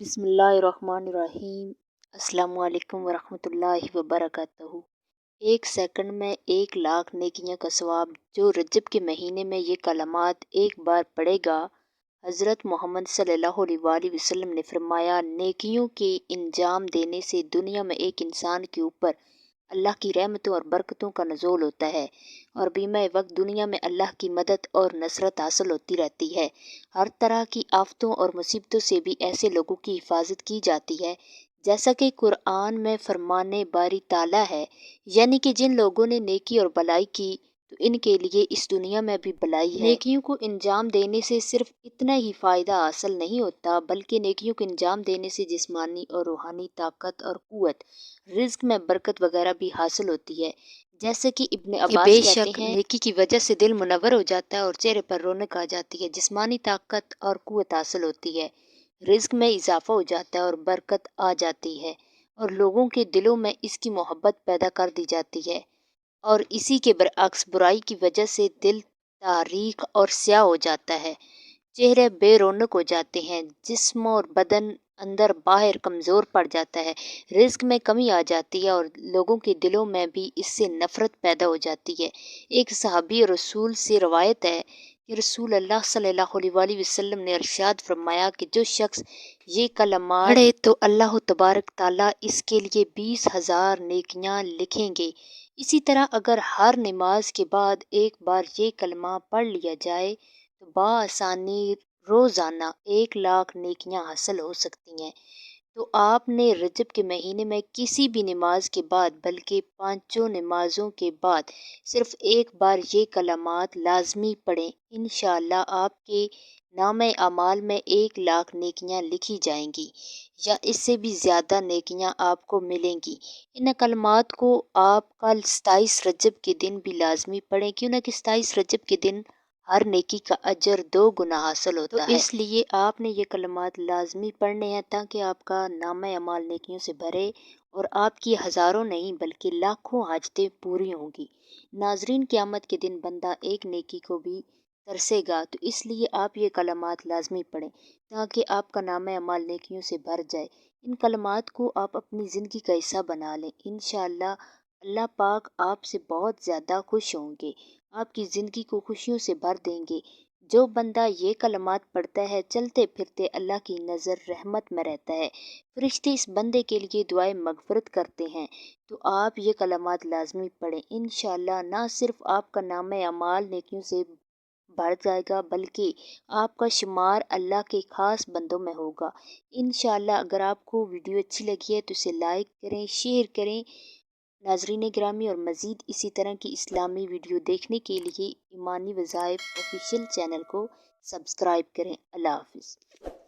बिस्मिल्लाहिर्रहमानिर्रहीम। अस्सलामुअलैकुम वरहमतुल्लाहि वबरकातुहू। एक सेकंड में 1 लाख नेकियां का सवाब। जो रजब के महीने में ये कलमात एक बार पढ़ेगा, हज़रत मोहम्मद सल्लल्लाहु अलैहि वसल्लम ने फरमाया, नेकियों के इंजाम देने से दुनिया में एक इंसान के ऊपर अल्लाह की रहमतों और बरकतों का नज़ूल होता है और बीमा वक्त दुनिया में अल्लाह की मदद और नसरत हासिल होती रहती है। हर तरह की आफतों और मुसीबतों से भी ऐसे लोगों की हिफाजत की जाती है, जैसा कि कुरान में फरमाने बारी ताला है, यानी कि जिन लोगों ने नेकी और भलाई की तो इनके लिए इस दुनिया में भी भलाई है। नेकियों को इंजाम देने से सिर्फ इतना ही फ़ायदा हासिल नहीं होता, बल्कि नेकियों को इंजाम देने से जिस्मानी और रूहानी ताकत और क़ुव्वत, रिज़्क में बरकत वगैरह भी हासिल होती है। जैसे कि इब्ने अब्बास कहते हैं, नेकी की वजह से दिल मुनव्वर हो जाता है और चेहरे पर रौनक आ जाती है, जिस्मानी ताकत और क़ुव्वत हासिल होती है, रिज़्क में इजाफा हो जाता है और बरकत आ जाती है और लोगों के दिलों में इसकी मोहब्बत पैदा कर दी जाती है। और इसी के बरअक्स बुराई की वजह से दिल तारीक और स्याह हो जाता है, चेहरे बेरौनक हो जाते हैं, जिस्म और बदन अंदर बाहर कमज़ोर पड़ जाता है, रिज़्क में कमी आ जाती है और लोगों के दिलों में भी इससे नफ़रत पैदा हो जाती है। एक सहाबी रसूल से रवायत है कि रसूल अल्लाह सल्लल्लाहु अलैहि वसल्लम ने इरशाद फरमाया कि जो शख्स ये कलमात पढ़े तो अल्लाह तबारक ताला इसके लिए 20,000 नेकियां लिखेंगे। इसी तरह अगर हर नमाज के बाद एक बार ये कलमा पढ़ लिया जाए तो बाआसानी रोज़ाना 1 लाख नेकियां हासिल हो सकती हैं। तो आपने रजब के महीने में किसी भी नमाज के बाद, बल्कि 5 नमाजों के बाद सिर्फ एक बार ये कलमात लाजमी पढ़ें। इंशाअल्लाह आपके नामे अमाल में 1 लाख नेकियां लिखी जाएंगी या इससे भी ज़्यादा नेकियां आपको मिलेंगी। इन कलमात को आप कल 27 रजब के दिन भी लाजमी पढ़ें, क्यों ना कि 27 रजब के दिन हर नेकी का अजर 2 गुना हासिल होता है। इसलिए आपने ये कलमात लाजमी पढ़ने हैं ताकि आपका नामा अमाल नेकियों से भरे और आपकी हज़ारों नहीं बल्कि लाखों हाजतें पूरी होंगी। नाजरीन, क़यामत के दिन बंदा एक नेकी को भी तरसेगा, तो इसलिए आप ये कलमात लाजमी पढ़ें ताकि आपका नामा अमाल नेकियों से भर जाए। इन कलमात को आप अपनी ज़िंदगी का हिस्सा बना लें। इंशाअल्लाह अल्लाह पाक आपसे बहुत ज़्यादा खुश होंगे, आपकी ज़िंदगी को खुशियों से भर देंगे। जो बंदा ये कलमात पढ़ता है, चलते फिरते अल्लाह की नज़र रहमत में रहता है, फरिश्ते इस बंदे के लिए दुआए मगफरत करते हैं। तो आप ये कलमात लाजमी पढ़ें। इंशाअल्लाह ना सिर्फ आपका नाम अमाल नेकियों से बढ़ जाएगा, बल्कि आपका शुमार अल्लाह के ख़ास बंदों में होगा। इंशाअल्लाह अगर आपको वीडियो अच्छी लगी है तो इसे लाइक करें, शेयर करें। नाज़रीन गिरामी, और मज़ीद इसी तरह की इस्लामी वीडियो देखने के लिए ईमानी वज़ाइफ ऑफिशियल चैनल को सब्सक्राइब करें। अल्लाह हाफ़िज़।